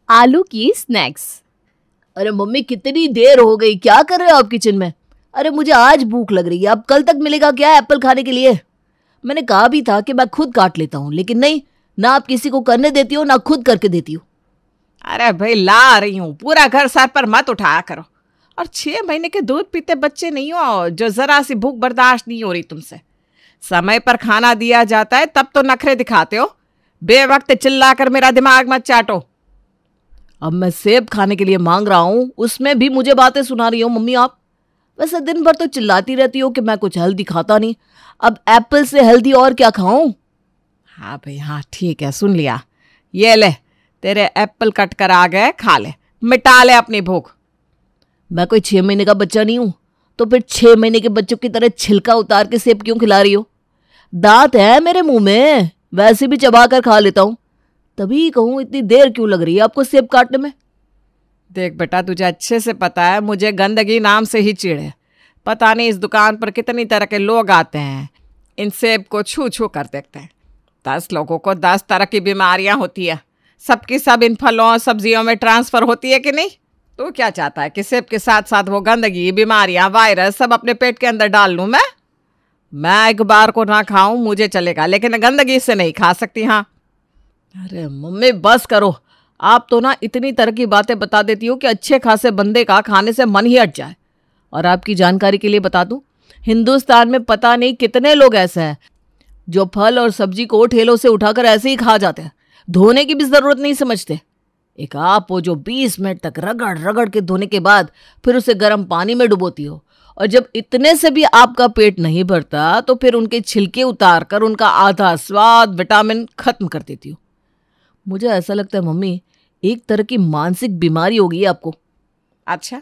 आलू की स्नैक्स। अरे मम्मी कितनी देर हो गई, क्या कर रहे हो आप किचन में? अरे मुझे आज भूख लग रही है, अब कल तक मिलेगा क्या एप्पल खाने के लिए? मैंने कहा भी था कि मैं खुद काट लेता हूँ, लेकिन नहीं, ना आप किसी को करने देती हो ना खुद करके देती हो। अरे भाई ला रही हूँ, पूरा घर सर पर मत उठाया करो। और 6 महीने के दूध पीते बच्चे नहीं हो जो जरा सी भूख बर्दाश्त नहीं हो रही तुमसे। समय पर खाना दिया जाता है तब तो नखरे दिखाते हो। बेवक्त चिल्लाकर मेरा दिमाग मत चाटो। अब मैं सेब खाने के लिए मांग रहा हूँ, उसमें भी मुझे बातें सुना रही हो मम्मी आप। वैसे दिन भर तो चिल्लाती रहती हो कि मैं कुछ हेल्दी खाता नहीं, अब एप्पल से हेल्दी और क्या खाऊं? हाँ भाई हाँ, ठीक है, सुन लिया। ये ले, तेरे एप्पल कट कर आ गए, खा ले, मिटा ले अपनी भूख। मैं कोई 6 महीने का बच्चा नहीं हूं, तो फिर 6 महीने के बच्चों की तरह छिलका उतार के सेब क्यों खिला रही हो? दांत है मेरे मुंह में, वैसे भी चबा कर खा लेता हूं। तभी कहूं इतनी देर क्यों लग रही है आपको सेब काटने में? देख बेटा, तुझे अच्छे से पता है मुझे गंदगी नाम से ही चिढ़ है। पता नहीं इस दुकान पर कितनी तरह के लोग आते हैं, इन सेब को छू छू कर देखते हैं। 10 लोगों को 10 तरह की बीमारियां होती है, सबकी सब इन फलों और सब्जियों में ट्रांसफर होती है कि नहीं? तू क्या चाहता है कि सेब के साथ साथ वो गंदगी, बीमारियां, वायरस सब अपने पेट के अंदर डाल लूं मैं एक बार को ना खाऊं मुझे चलेगा, लेकिन गंदगी से नहीं खा सकती। हाँ। अरे मम्मी बस करो, आप तो ना इतनी तरह की बातें बता देती हो कि अच्छे खासे बंदे का खाने से मन ही हट जाए। और आपकी जानकारी के लिए बता दूं, हिंदुस्तान में पता नहीं कितने लोग ऐसे हैं जो फल और सब्जी को ठेलों से उठाकर ऐसे ही खा जाते हैं, धोने की भी जरूरत नहीं समझते। एक आप हो जो 20 मिनट तक रगड़ रगड़ के धोने के बाद फिर उसे गर्म पानी में डुबोती हो, और जब इतने से भी आपका पेट नहीं भरता तो फिर उनके छिलके उतार कर उनका आधा स्वाद विटामिन खत्म कर देती हो। मुझे ऐसा लगता है मम्मी, एक तरह की मानसिक बीमारी हो गई है आपको। अच्छा,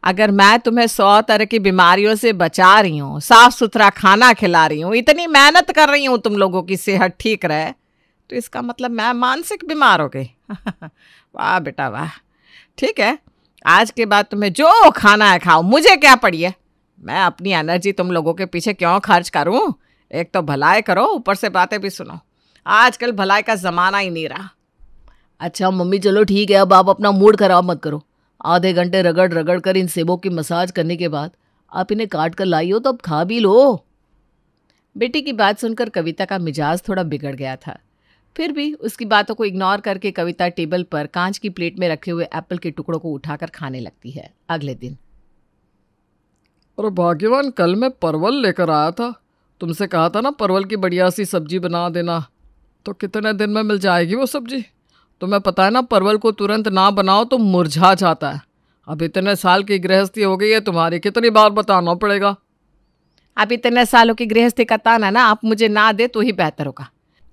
अगर मैं तुम्हें 100 तरह की बीमारियों से बचा रही हूँ, साफ सुथरा खाना खिला रही हूँ, इतनी मेहनत कर रही हूँ तुम लोगों की सेहत ठीक रहे, तो इसका मतलब मैं मानसिक बीमार हो गई? वाह बेटा वाह। ठीक है, आज के बाद तुम्हें जो खाना है खाओ, मुझे क्या पड़ी है। मैं अपनी एनर्जी तुम लोगों के पीछे क्यों खर्च करूं? एक तो भलाई करो, ऊपर से बातें भी सुनो। आजकल भलाई का जमाना ही नहीं रहा। अच्छा मम्मी चलो ठीक है, अब आप अपना मूड खराब मत करो। आधे घंटे रगड़ रगड़ कर इन सेबों की मसाज करने के बाद आप इन्हें काट कर लाई हो, तो अब खा भी लो। बेटी की बात सुनकर कविता का मिजाज थोड़ा बिगड़ गया था। फिर भी उसकी बातों को इग्नोर करके कविता टेबल पर कांच की प्लेट में रखे हुए एप्पल के टुकड़ों को उठाकर खाने लगती है। अगले दिन, अरे भाग्यवान, कल मैं परवल लेकर आया था, तुमसे कहा था ना परवल की बढ़िया सी सब्जी बना देना, तो कितने दिन में मिल जाएगी वो सब्जी? तुम्हें पता है ना, परवल को तुरंत ना बनाओ तो मुरझा जाता है। अब इतने साल की गृहस्थी हो गई है तुम्हारी, कितनी बार बताना पड़ेगा? अब इतने सालों की गृहस्थी का ताना ना आप मुझे ना दे तो ही बेहतर होगा,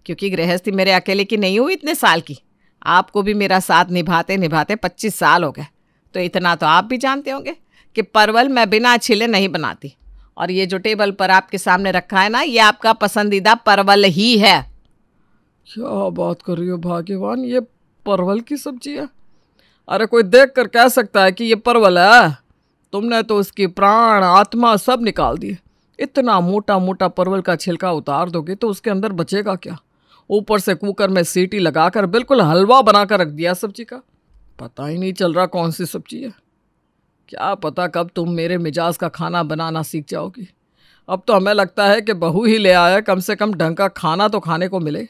क्योंकि गृहस्थी मेरे अकेले की नहीं हुई इतने साल की। आपको भी मेरा साथ निभाते निभाते 25 साल हो गए, तो इतना तो आप भी जानते होंगे कि परवल मैं बिना छिले नहीं बनाती। और ये जो टेबल पर आपके सामने रखा है ना, ये आपका पसंदीदा परवल ही है। क्या बात कर रही हो भाग्यवान, ये परवल की सब्जी है? अरे कोई देख कर कह सकता है कि ये परवल है? तुमने तो उसकी प्राण आत्मा सब निकाल दी। इतना मोटा मोटा परवल का छिलका उतार दोगे तो उसके अंदर बचेगा क्या? ऊपर से कुकर में सीटी लगाकर बिल्कुल हलवा बनाकर रख दिया सब्जी का। पता ही नहीं चल रहा कौन सी सब्जी है। क्या पता कब तुम मेरे मिजाज का खाना बनाना सीख जाओगी। अब तो हमें लगता है कि बहू ही ले आया, कम से कम ढंग का खाना तो खाने को मिले।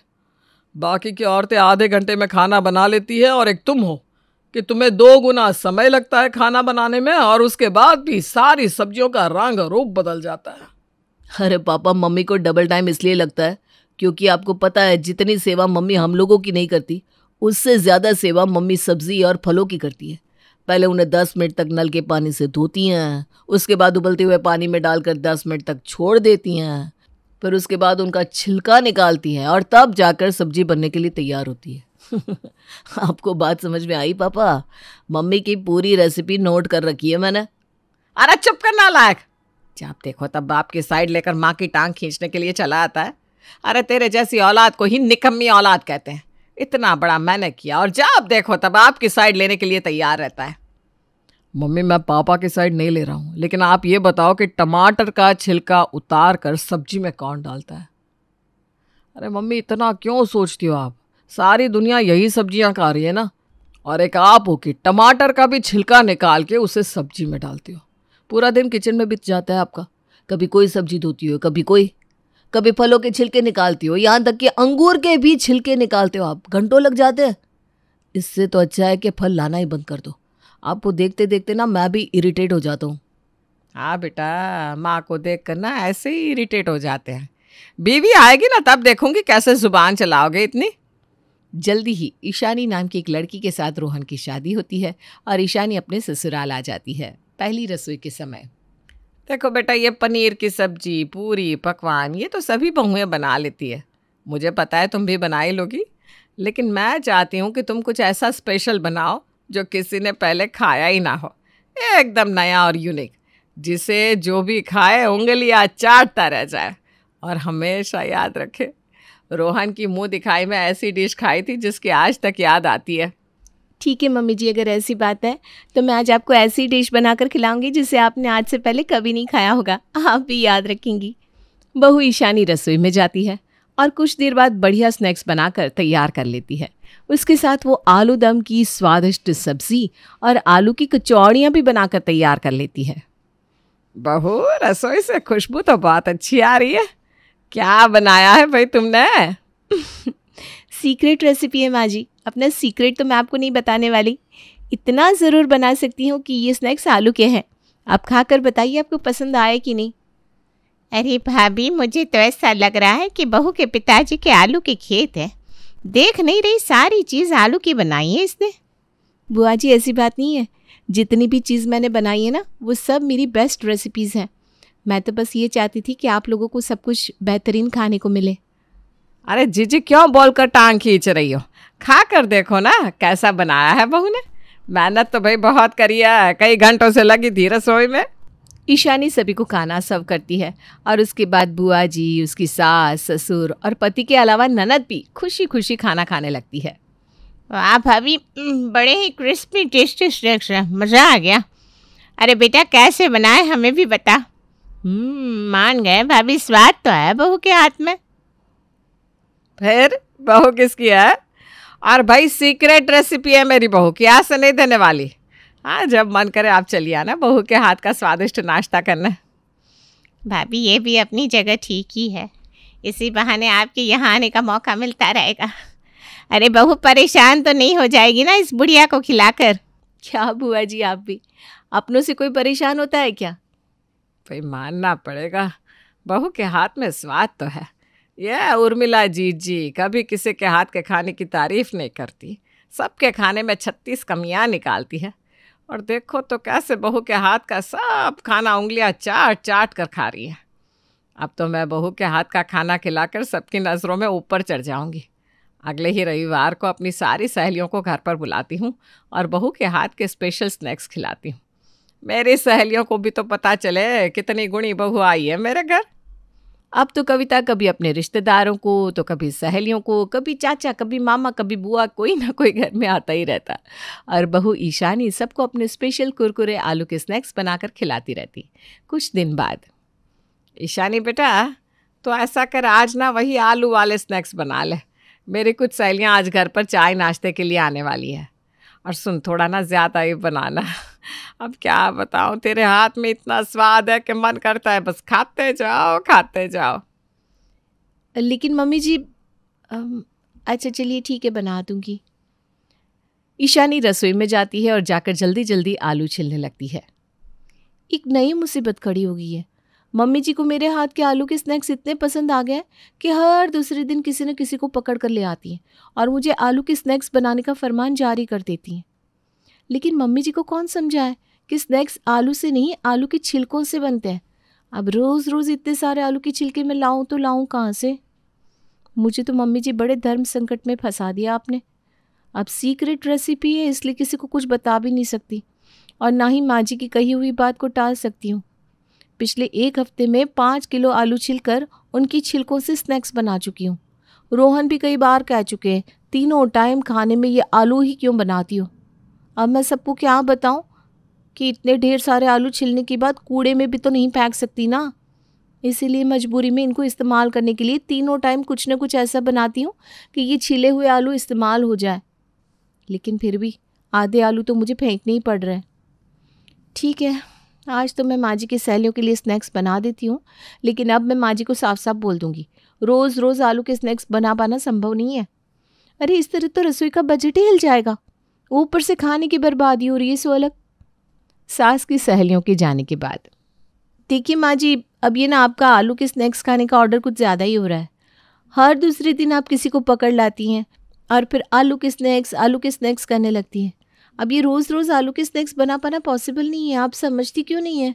बाकी की औरतें आधे घंटे में खाना बना लेती है, और एक तुम हो कि तुम्हें 2 गुना समय लगता है खाना बनाने में, और उसके बाद भी सारी सब्जियों का रंग रूप बदल जाता है। अरे पापा, मम्मी को डबल टाइम इसलिए लगता है क्योंकि आपको पता है जितनी सेवा मम्मी हम लोगों की नहीं करती, उससे ज़्यादा सेवा मम्मी सब्जी और फलों की करती है। पहले उन्हें 10 मिनट तक नल के पानी से धोती हैं, उसके बाद उबलते हुए पानी में डालकर 10 मिनट तक छोड़ देती हैं, फिर उसके बाद उनका छिलका निकालती हैं, और तब जाकर सब्जी बनने के लिए तैयार होती है। आपको बात समझ में आई पापा? मम्मी की पूरी रेसिपी नोट कर रखी है मैंने। अरे चुप कर नालायक, जब देखो तब बाप की साइड लेकर माँ की टांग खींचने के लिए चला आता है। अरे तेरे जैसी औलाद को ही निकम्मी औलाद कहते हैं। इतना बड़ा मैंने किया और जब देखो तब आपकी साइड लेने के लिए तैयार रहता है। मम्मी मैं पापा की साइड नहीं ले रहा हूँ, लेकिन आप ये बताओ कि टमाटर का छिलका उतार कर सब्जी में कौन डालता है? अरे मम्मी इतना क्यों सोचती हो आप? सारी दुनिया यही सब्जियां खा रही है ना, और एक आप हो कि टमाटर का भी छिलका निकाल के उसे सब्जी में डालती हो। पूरा दिन किचन में बीत जाता है आपका। कभी कोई सब्जी धोती हो, कभी फलों के छिलके निकालती हो, यहाँ तक कि अंगूर के भी छिलके निकालते हो आप। घंटों लग जाते हैं। इससे तो अच्छा है कि फल लाना ही बंद कर दो। आपको देखते देखते ना मैं भी इरिटेट हो जाता हूँ। हाँ बेटा, माँ को देख कर ना ऐसे ही इरिटेट हो जाते हैं। बीवी आएगी ना तब देखूंगी कैसे जुबान चलाओगे इतनी। जल्दी ही ईशानी नाम की एक लड़की के साथ रोहन की शादी होती है और ईशानी अपने ससुराल आ जाती है पहली रसोई के समय। देखो बेटा, ये पनीर की सब्जी, पूरी, पकवान ये तो सभी बहुएं बना लेती है। मुझे पता है तुम भी बना ही लोगी, लेकिन मैं चाहती हूँ कि तुम कुछ ऐसा स्पेशल बनाओ जो किसी ने पहले खाया ही ना हो, एकदम नया और यूनिक, जिसे जो भी खाए उंगलियां चाटता रह जाए और हमेशा याद रखे। रोहन की मुंह दिखाई में ऐसी डिश खाई थी जिसकी आज तक याद आती है। ठीक है मम्मी जी, अगर ऐसी बात है तो मैं आज आपको ऐसी डिश बनाकर खिलाऊंगी जिसे आपने आज से पहले कभी नहीं खाया होगा, आप भी याद रखेंगी। बहू ईशानी रसोई में जाती है और कुछ देर बाद बढ़िया स्नैक्स बनाकर तैयार कर लेती है। उसके साथ वो आलू दम की स्वादिष्ट सब्जी और आलू की कचौड़ियाँ भी बनाकर तैयार कर लेती है। बहू, रसोई से खुशबू तो बहुत अच्छी आ रही है। क्या बनाया है भाई तुमने? सीक्रेट रेसिपी है माँ जी, अपना सीक्रेट तो मैं आपको नहीं बताने वाली। इतना ज़रूर बना सकती हूँ कि ये स्नैक्स आलू के हैं। आप खाकर बताइए आपको पसंद आए कि नहीं। अरे भाभी, मुझे तो ऐसा लग रहा है कि बहू के पिताजी के आलू के खेत है। देख नहीं रही, सारी चीज़ आलू की बनाई है इसने। बुआ जी ऐसी बात नहीं है, जितनी भी चीज़ मैंने बनाई है ना वो सब मेरी बेस्ट रेसिपीज़ हैं। मैं तो बस ये चाहती थी कि आप लोगों को सब कुछ बेहतरीन खाने को मिले। अरे जीजी, क्यों बोलकर टांग खींच रही हो? खा कर देखो ना कैसा बनाया है बहू ने। मेहनत तो भाई बहुत करी है, कई घंटों से लगी थी रसोई में। ईशानी सभी को खाना सर्व करती है और उसके बाद बुआ जी, उसकी सास, ससुर और पति के अलावा ननद भी खुशी खुशी खाना खाने लगती है। वाह भाभी, बड़े ही क्रिस्पी टेस्टी स्नैक्स है, मज़ा आ गया। अरे बेटा, कैसे बनाए हमें भी बता। मान गए भाभी, स्वाद तो है बहू के हाथ में। फिर बहू किसकी है? और भाई सीक्रेट रेसिपी है मेरी बहू की, आज से नहीं देने वाली। हाँ, जब मन करे आप चलिए आना बहू के हाथ का स्वादिष्ट नाश्ता करने। भाभी, ये भी अपनी जगह ठीक ही है, इसी बहाने आपके यहाँ आने का मौका मिलता रहेगा। अरे बहू परेशान तो नहीं हो जाएगी ना इस बुढ़िया को खिलाकर? क्या बुआ जी, आप भी अपनों से कोई परेशान होता है क्या? भाई मानना पड़ेगा, बहू के हाथ में स्वाद तो है। यह उर्मिला जी कभी किसी के हाथ के खाने की तारीफ नहीं करती, सबके खाने में 36 कमियां निकालती है। और देखो तो कैसे बहू के हाथ का सब खाना उंगलियां चाट चाट कर खा रही है। अब तो मैं बहू के हाथ का खाना खिलाकर सबकी नज़रों में ऊपर चढ़ जाऊंगी। अगले ही रविवार को अपनी सारी सहेलियों को घर पर बुलाती हूँ और बहू के हाथ के स्पेशल स्नैक्स खिलाती हूँ। मेरी सहेलियों को भी तो पता चले कितनी गुणी बहू आई है मेरे घर। अब तो कविता कभी अपने रिश्तेदारों को, तो कभी सहेलियों को, कभी चाचा, कभी मामा, कभी बुआ, कोई ना कोई घर में आता ही रहता। और बहू ईशानी सबको अपने स्पेशल कुरकुरे आलू के स्नैक्स बनाकर खिलाती रहती। कुछ दिन बाद, ईशानी बेटा, तो ऐसा कर आज ना वही आलू वाले स्नैक्स बना ले। मेरी कुछ सहेलियाँ आज घर पर चाय नाश्ते के लिए आने वाली है। और सुन, थोड़ा ना ज़्यादा ही बनाना। अब क्या बताऊँ, तेरे हाथ में इतना स्वाद है कि मन करता है बस खाते जाओ खाते जाओ। लेकिन मम्मी जी, अच्छा चलिए ठीक है, बना दूंगी। ईशानी रसोई में जाती है और जाकर जल्दी जल्दी आलू छिलने लगती है। एक नई मुसीबत खड़ी हो गई है। मम्मी जी को मेरे हाथ के आलू के स्नैक्स इतने पसंद आ गए कि हर दूसरे दिन किसी न किसी को पकड़ कर ले आती हैं और मुझे आलू के स्नैक्स बनाने का फरमान जारी कर देती हैं। लेकिन मम्मी जी को कौन समझाए कि स्नैक्स आलू से नहीं, आलू के छिलकों से बनते हैं। अब रोज़ रोज़ इतने सारे आलू के छिलके में लाऊं तो लाऊं कहाँ से? मुझे तो मम्मी जी बड़े धर्म संकट में फंसा दिया आपने। अब सीक्रेट रेसिपी है इसलिए किसी को कुछ बता भी नहीं सकती और ना ही माँ जी की कही हुई बात को टाल सकती हूँ। पिछले 1 हफ्ते में 5 किलो आलू छिलकर उनकी छिलकों से स्नैक्स बना चुकी हूँ। रोहन भी कई बार कह चुके हैं, तीनों टाइम खाने में ये आलू ही क्यों बनाती हो। अब मैं सबको क्या बताऊँ कि इतने ढेर सारे आलू छिलने के बाद कूड़े में भी तो नहीं फेंक सकती ना। इसीलिए मजबूरी में इनको इस्तेमाल करने के लिए तीनों टाइम कुछ न कुछ ऐसा बनाती हूँ कि ये छिले हुए आलू इस्तेमाल हो जाए। लेकिन फिर भी आधे आलू तो मुझे फेंकने ही पड़ रहे हैं। ठीक है, आज तो मैं माँ जी की सहेलियों के लिए स्नैक्स बना देती हूँ, लेकिन अब मैं माँ जी को साफ साफ बोल दूँगी, रोज़ रोज़ आलू के स्नैक्स बना पाना संभव नहीं है। अरे इस तरह तो रसोई का बजट ही हिल जाएगा, ऊपर से खाने की बर्बादी हो रही है, सो अलग। सास की सहेलियों के जाने के बाद, देखिए माँ जी, अब ये ना आपका आलू के स्नैक्स खाने का ऑर्डर कुछ ज़्यादा ही हो रहा है। हर दूसरे दिन आप किसी को पकड़ लाती हैं और फिर आलू के स्नैक्स करने लगती हैं। अब ये रोज़ रोज़ आलू के स्नैक्स बना पाना पॉसिबल नहीं है, आप समझती क्यों नहीं है?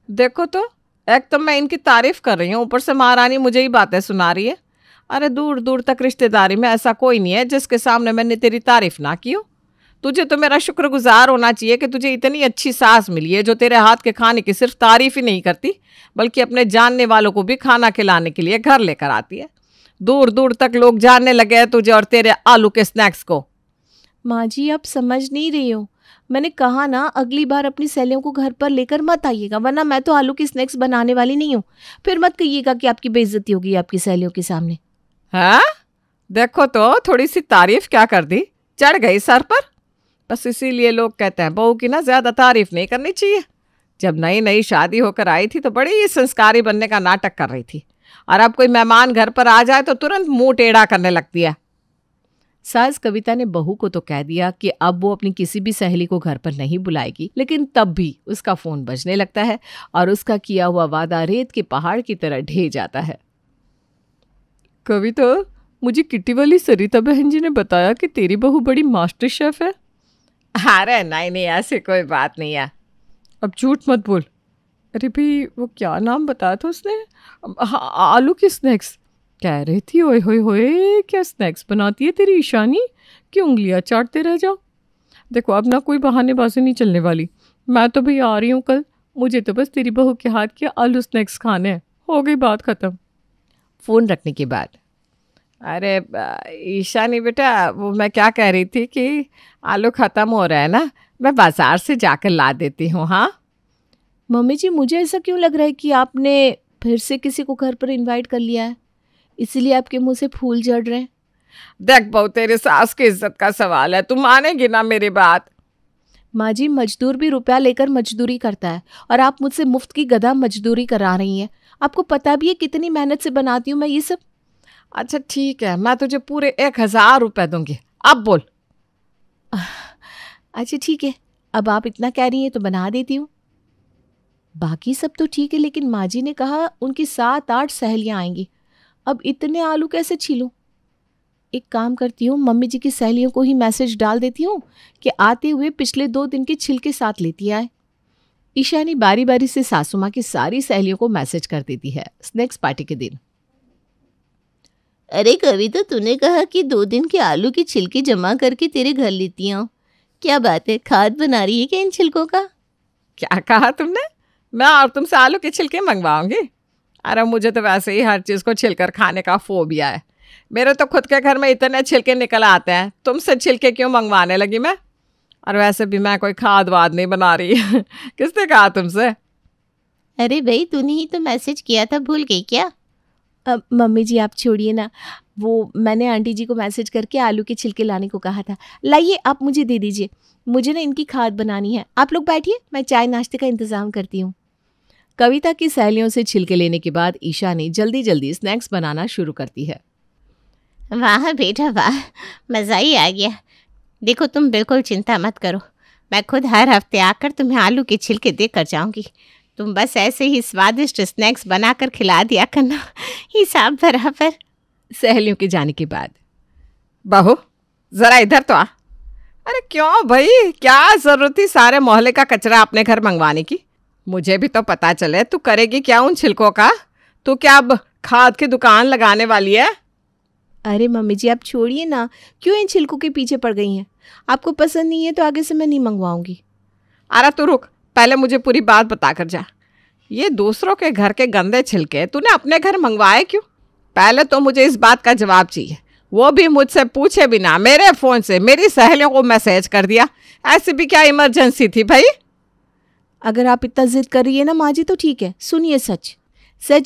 देखो तो, एक तो मैं इनकी तारीफ कर रही हूँ, ऊपर से महारानी मुझे ही बातें सुना रही है। अरे दूर दूर तक रिश्तेदारी में ऐसा कोई नहीं है जिसके सामने मैंने तेरी तारीफ ना की हो। तुझे तो मेरा शुक्रगुजार होना चाहिए कि तुझे इतनी अच्छी सास मिली है जो तेरे हाथ के खाने की सिर्फ तारीफ ही नहीं करती, बल्कि अपने जानने वालों को भी खाना खिलाने के लिए घर लेकर आती है। दूर दूर तक लोग जानने लगे हैं तुझे और तेरे आलू के स्नैक्स को। माँ जी आप समझ नहीं रही हो, मैंने कहा ना अगली बार अपनी सहेलियों को घर पर लेकर मत आइएगा, वरना मैं तो आलू की स्नैक्स बनाने वाली नहीं हूँ। फिर मत कहिएगा कि आपकी बेइज्जती होगी आपकी सहेलियों के सामने। हाँ, देखो तो, थोड़ी सी तारीफ क्या कर दी, चढ़ गई सर पर। बस इसीलिए लोग कहते हैं बहू की ना ज्यादा तारीफ नहीं करनी चाहिए। जब नई नई शादी होकर आई थी तो बड़ी संस्कारी बनने का नाटक कर रही थी, और अब कोई मेहमान घर पर आ जाए तो तुरंत मुंह टेढ़ा करने लगती है। सास कविता ने बहू को तो कह दिया कि अब वो अपनी किसी भी सहेली को घर पर नहीं बुलाएगी, लेकिन तब भी उसका फोन बजने लगता है और उसका किया हुआ वादा रेत के पहाड़ की तरह ढह जाता है। कविता, मुझे किट्टी वाली सरिता बहन जी ने बताया कि तेरी बहू बड़ी मास्टर शेफ है। अरे नहीं नहीं, ऐसी कोई बात नहीं है। अब झूठ मत बोल। अरे भाई, वो क्या नाम बताया था उसने? हाँ, आलू के स्नैक्स कह रही थी। ओए होए होए, क्या स्नैक्स बनाती है तेरी ईशानी कि उंगलियां चाटते रह जाओ। देखो अब ना कोई बहानेबाजी नहीं चलने वाली, मैं तो भाई आ रही हूँ कल, मुझे तो बस तेरी बहू के हाथ के आलू स्नैक्स खाने हैं, हो गई बात ख़त्म। फ़ोन रखने के बाद, अरे ईशानी बेटा, वो मैं क्या कह रही थी कि आलू ख़त्म हो रहा है ना, मैं बाज़ार से जाकर ला देती हूँ। हाँ मम्मी जी, मुझे ऐसा क्यों लग रहा है कि आपने फिर से किसी को घर पर इनवाइट कर लिया है, इसलिए आपके मुंह से फूल झड़ रहे हैं। देख बहू, तेरे सास की इज्जत का सवाल है, तू मानेगी ना मेरी बात? माँ जी, मजदूर भी रुपया लेकर मजदूरी करता है और आप मुझसे मुफ्त की गधा मजदूरी करा रही हैं। आपको पता भी है कितनी मेहनत से बनाती हूँ मैं ये सब। अच्छा ठीक है, मैं तुझे पूरे 1000 रुपये दूंगी, अब बोल। अच्छा ठीक है, अब आप इतना कह रही हैं तो बना देती हूँ। बाकी सब तो ठीक है, लेकिन माँ जी ने कहा उनकी 7-8 सहेलियाँ आएंगी, अब इतने आलू कैसे छीलूं? एक काम करती हूँ, मम्मी जी की सहेलियों को ही मैसेज डाल देती हूँ कि आते हुए पिछले 2 दिन के छिलके साथ लेती आए। ईशानी बारी बारी से सासू माँ की सारी सहेलियों को मैसेज कर देती है स्नैक्स पार्टी के दिन। अरे कविता, तूने कहा कि 2 दिन के आलू के छिलके जमा करके तेरे घर लेती हूँ, क्या बात है, खाद बना रही है क्या इन छिलकों का? क्या कहा तुमने? मैं और तुमसे आलू के छिलके मंगवाऊंगी? अरे मुझे तो वैसे ही हर चीज़ को छिलकर खाने का फोबिया है। मेरे तो खुद के घर में इतने छिलके निकल आते हैं, तुमसे छिलके क्यों मंगवाने लगी मैं? और वैसे भी मैं कोई खाद वाद नहीं बना रही। किसने कहा तुमसे? अरे भाई, तूने ही तो मैसेज किया था, भूल गई क्या? मम्मी जी आप छोड़िए ना, वो मैंने आंटी जी को मैसेज करके आलू के छिलके लाने को कहा था। लाइए आप मुझे दे दीजिए, मुझे ना इनकी खाद बनानी है। आप लोग बैठिए, मैं चाय नाश्ते का इंतज़ाम करती हूँ। कविता की सहेलियों से छिलके लेने के बाद ईशा ने जल्दी जल्दी स्नैक्स बनाना शुरू करती है। वाह बेटा वाह, मज़ा ही आ गया। देखो तुम बिल्कुल चिंता मत करो, मैं खुद हर हफ्ते आकर तुम्हें आलू के छिलके देकर जाऊंगी। तुम बस ऐसे ही स्वादिष्ट स्नैक्स बनाकर खिला दिया करना, हिसाब बराबर। सहेलियों के जाने के बाद, बहू ज़रा इधर तो आ। अरे क्यों भाई, क्या ज़रूरत थी सारे मोहल्ले का कचरा अपने घर मंगवाने की? मुझे भी तो पता चले तू करेगी क्या उन छिलकों का। तू क्या अब खाद की दुकान लगाने वाली है? अरे मम्मी जी आप छोड़िए ना, क्यों इन छिलकों के पीछे पड़ गई हैं? आपको पसंद नहीं है तो आगे से मैं नहीं मंगवाऊंगी। अरे तू रुक, पहले मुझे पूरी बात बता कर जा। ये दूसरों के घर के गंदे छिलके तूने अपने घर मंगवाए क्यों? पहले तो मुझे इस बात का जवाब चाहिए, वो भी मुझसे पूछे बिना मेरे फ़ोन से मेरी सहेलियों को मैसेज कर दिया। ऐसी भी क्या इमरजेंसी थी भाई? अगर आप इतना जिद कर रही है ना माँ जी तो ठीक है, सुनिए सच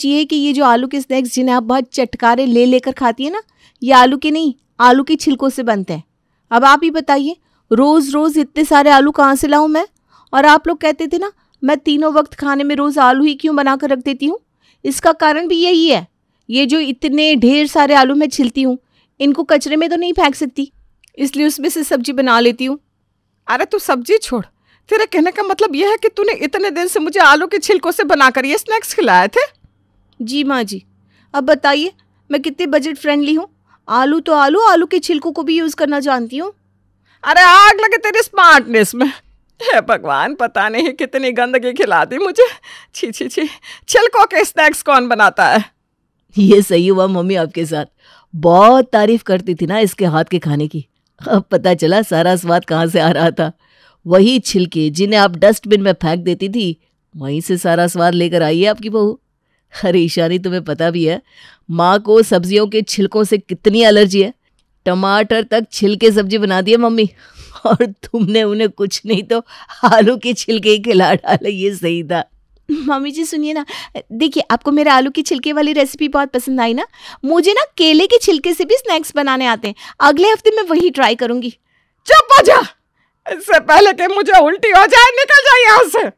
ये है कि ये जो आलू के स्नैक्स जिन्हें आप बहुत चटकारे ले लेकर खाती है ना, ये आलू के नहीं, आलू के छिलकों से बनते हैं। अब आप ही बताइए, रोज रोज इतने सारे आलू कहाँ से लाऊं मैं? और आप लोग कहते थे ना मैं तीनों वक्त खाने में रोज आलू ही क्यों बना कर रख देती हूँ? इसका कारण भी यही है। ये जो इतने ढेर सारे आलू मैं छिलती हूँ, इनको कचरे में तो नहीं फेंक सकती, इसलिए उसमें से सब्जी बना लेती हूँ। अरे तू सब्जी छोड़, तेरे कहने का मतलब यह है कि तूने इतने दिन से मुझे आलू के छिलकों से बनाकर ये स्नैक्स खिलाए थे? जी माँ जी, अब बताइए मैं कितने बजट फ्रेंडली हूँ। आलू तो आलू, आलू के छिलकों को भी यूज़ करना जानती हूँ। अरे आग लगे तेरी स्मार्टनेस में। हे भगवान, पता नहीं कितनी गंदगी खिलाती मुझे। छी छी छी, छिलकों के स्नैक्स कौन बनाता है? ये सही हुआ मम्मी आपके साथ, बहुत तारीफ करती थी ना इसके हाथ के खाने की। अब पता चला सारा स्वाद कहाँ से आ रहा था। वही छिलके जिन्हें आप डस्टबिन में फेंक देती थी, वहीं से सारा स्वाद लेकर आई है आपकी बहू। अरे ईशानी, तुम्हें पता भी है माँ को सब्जियों के छिलकों से कितनी एलर्जी है। टमाटर तक छिलके सब्जी बना दी है मम्मी, और तुमने उन्हें कुछ नहीं तो आलू के छिलके ही खिला डाले। ये सही था। मम्मी जी सुनिए ना, देखिए आपको मेरे आलू की छिलके वाली रेसिपी बहुत पसंद आई ना। मुझे ना केले के छिलके से भी स्नैक्स बनाने आते हैं। अगले हफ्ते मैं वही ट्राई करूंगी। चुप हो जा, इससे पहले कि मुझे उल्टी हो जाए, निकल जा यहाँ से।